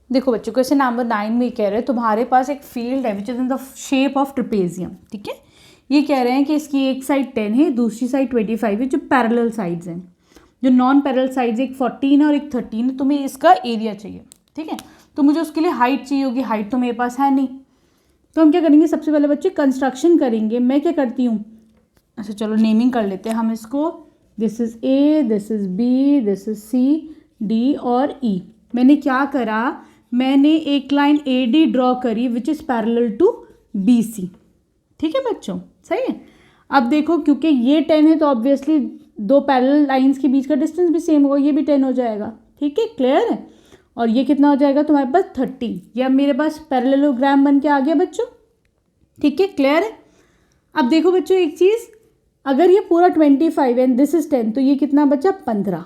देखो बच्चों, question number 9 में कह रहे हैं तुम्हारे पास एक फील्ड है which is in the shape of trapezium. ठीक है, ये कह रहे हैं कि इसकी एक साइड 10 है, दूसरी साइड 25 है, जो पैरेलल साइड्स हैं। जो नॉन पैरेलल साइड्स एक 14 है और एक 13 है। तुम्हें इसका एरिया चाहिए। ठीक है, तो मुझे उसके लिए हाइट चाहिए होगी, हाइट तो मेरे पास है नहीं। तो हम क्या करेंगे, सबसे पहले बच्चे कंस्ट्रक्शन करेंगे। मैं क्या करती हूँ, अच्छा चलो नेमिंग कर लेते हैं हम इसको। This is A, this is B, this is C, D और ई। मैंने क्या करा, मैंने एक लाइन ए डी ड्रॉ करी which is parallel to B C. ठीक है बच्चों, सही है। अब देखो, क्योंकि ये 10 है तो ऑब्वियसली दो पैरेलल लाइंस के बीच का डिस्टेंस भी सेम होगा, ये भी 10 हो जाएगा। ठीक है, क्लियर है। और ये कितना हो जाएगा तुम्हारे पास 30। ये अब मेरे पास पैरेललोग्राम बन के आ गया बच्चों। ठीक है, क्लियर है। अब देखो बच्चों एक चीज़, अगर ये पूरा 25 एंड दिस इज 10 तो ये कितना बचा 15।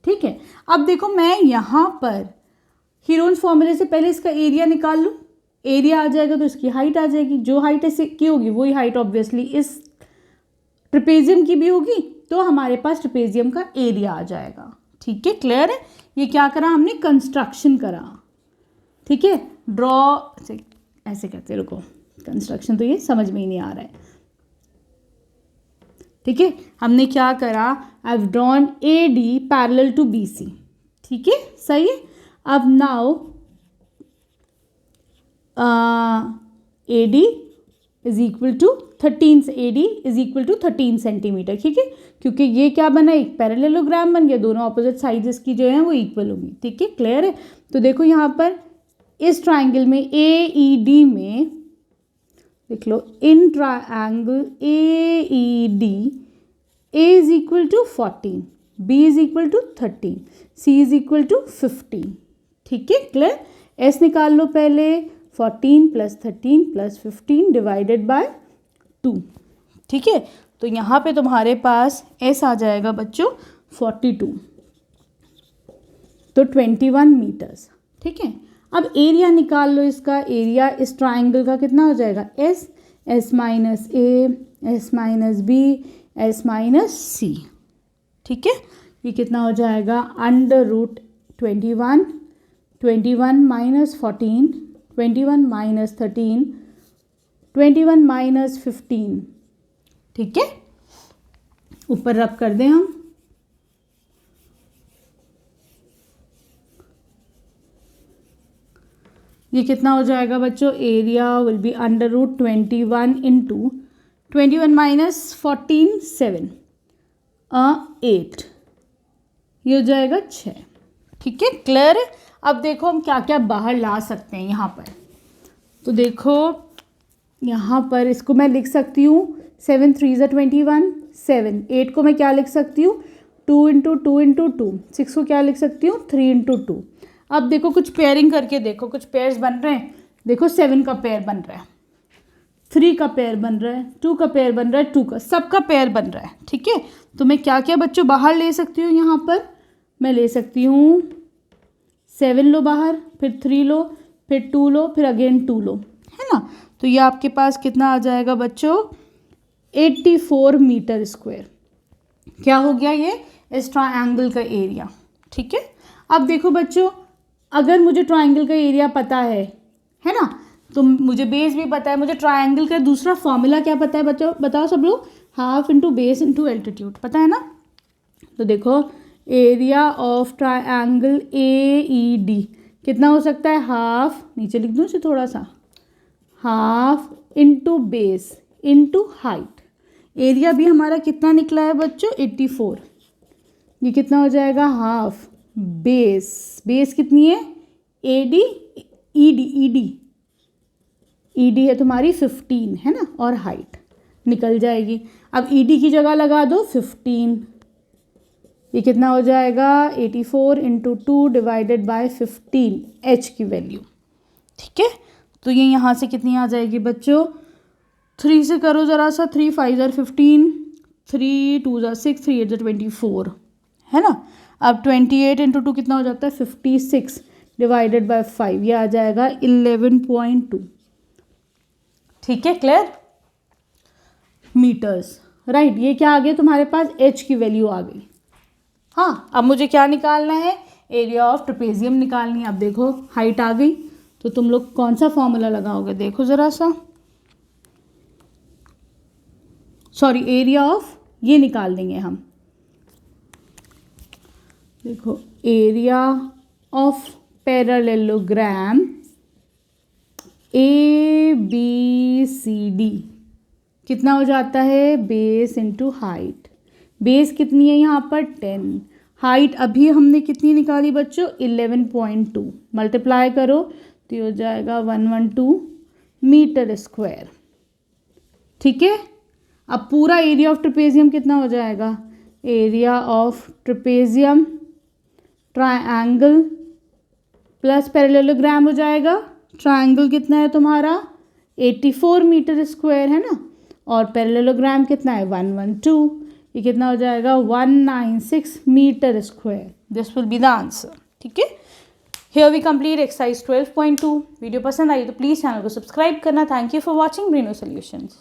ठीक है, अब देखो मैं यहाँ पर हीरोन्स फॉर्मूले से पहले इसका एरिया निकाल लूँ। एरिया आ जाएगा तो इसकी हाइट आ जाएगी। जो हाइट इससे की होगी वही हाइट ऑब्वियसली इस ट्रिपेजियम की भी होगी, तो हमारे पास ट्रिपेजियम का एरिया आ जाएगा। ठीक है, क्लियर है। ये क्या करा हमने, कंस्ट्रक्शन करा। ठीक है, ड्रॉ ऐसे करते, रुको, कंस्ट्रक्शन तो ये समझ में ही नहीं आ रहा है। ठीक है, हमने क्या करा, I have drawn A D parallel to B C. ठीक है, सही है। अब now A D is equal to 13, A D is equal to 13 centimetre. ठीक है, क्योंकि ये क्या बना, एक पैरेललोग्राम बन गया, दोनों ऑपोजिट साइड्स की जो है वो इक्वल होंगी। ठीक है, क्लियर है। तो देखो यहाँ पर इस ट्राइंगल में ए ई डी में देख लो, in triangle A E D A is equal to 14, B is equal to 13, C is equal to 15। ठीक है, क्लियर। एस निकाल लो पहले, 14 + 13 + 15 डिवाइडेड बाय 2। ठीक है, तो यहाँ पे तुम्हारे पास एस आ जाएगा बच्चों 42, तो 21 मीटर्स। ठीक है, अब एरिया निकाल लो इसका। एरिया इस ट्राइंगल का कितना हो जाएगा, S, S minus A, S minus B, S minus C. ठीक है, ये कितना हो जाएगा, √21, 21 माइनस 14, 21 माइनस 13, 21 माइनस 15। ठीक है, ऊपर रब कर दें हम। ये कितना हो जाएगा बच्चों, area will be √21 into 21 minus 14 7 8, ये हो जाएगा 6। ठीक है, क्लियर है। अब देखो हम क्या क्या बाहर ला सकते हैं यहाँ पर। तो देखो यहाँ पर इसको मैं लिख सकती हूँ 7 3 ज़ा 21, 7, 8 को मैं क्या लिख सकती हूँ 2 इंटू 2 इंटू 2, 6 को क्या लिख सकती हूँ 3 इंटू 2। अब देखो कुछ पेयरिंग करके देखो, कुछ पेयर्स बन रहे हैं। देखो 7 का पेयर बन रहा है, 3 का पेयर बन रहा है, 2 का पेयर बन रहा है, 2 का, सबका पेयर बन रहा है। ठीक है, तो मैं क्या क्या बच्चों बाहर ले सकती हूँ, यहाँ पर मैं ले सकती हूँ 7 लो बाहर, फिर 3 लो, फिर 2 लो, फिर अगेन 2 लो, है ना। तो ये आपके पास कितना आ जाएगा बच्चों, 84 मीटर स्क्वायर। क्या हो गया ये, इस ट्रायंगल का एरिया। ठीक है, अब देखो बच्चों, अगर मुझे ट्रायंगल का एरिया पता है ना, तो मुझे बेस भी पता है, मुझे ट्रायंगल का दूसरा फॉर्मूला क्या पता है बच्चों, बताओ सब लोग, half into base into altitude, पता है ना। तो देखो area of triangle A E D कितना हो सकता है, हाफ, नीचे लिख दूँ इसे थोड़ा सा, half into base into height. Area भी हमारा कितना निकला है बच्चों 84, ये कितना हो जाएगा हाफ, बेस कितनी है, ए डी ई डी है तुम्हारी 15, है ना, और हाइट निकल जाएगी। अब ई डी की जगह लगा दो 15, ये कितना हो जाएगा 84 इंटू 2 डिवाइडेड बाय 15, एच की वैल्यू। ठीक है, तो ये यहाँ से कितनी आ जाएगी बच्चों, 3 से करो ज़रा सा, 3 5 ज़ा 15, 3 2 ज़ा 6, 3 8 ज़ा 24, है ना। अब 28 इंटू 2 कितना हो जाता है 56 डिवाइडेड बाय 5, ये आ जाएगा 11.2। ठीक है, क्लियर, मीटर्स, राइट। ये क्या आ गया तुम्हारे पास, एच की वैल्यू आ गई। हाँ, अब मुझे क्या निकालना है, एरिया ऑफ ट्रेपेजियम निकालनी है। अब देखो हाइट आ गई तो तुम लोग कौन सा फॉर्मूला लगाओगे, देखो ज़रा सा, सॉरी एरिया ऑफ ये निकाल देंगे हम। देखो एरिया ऑफ पैरेललोग्राम ABCD कितना हो जाता है, बेस इंटू हाइट। बेस कितनी है यहाँ पर 10, हाइट अभी हमने कितनी निकाली बच्चों 11.2, मल्टीप्लाई करो तो ये हो जाएगा 112 मीटर स्क्वायर। ठीक है, अब पूरा एरिया ऑफ ट्रेपेजियम कितना हो जाएगा, area of trapezium triangle plus parallelogram हो जाएगा। ट्रायंगल कितना है तुम्हारा 84 मीटर स्क्वायर है ना, और पैरेललोग्राम कितना है 112, ये कितना हो जाएगा 196 meter square. This will be the answer. ठीक है, here we complete exercise 12.2। Video पसंद आई तो प्लीज़ चैनल को सब्सक्राइब करना। Thank you for watching Braino solutions.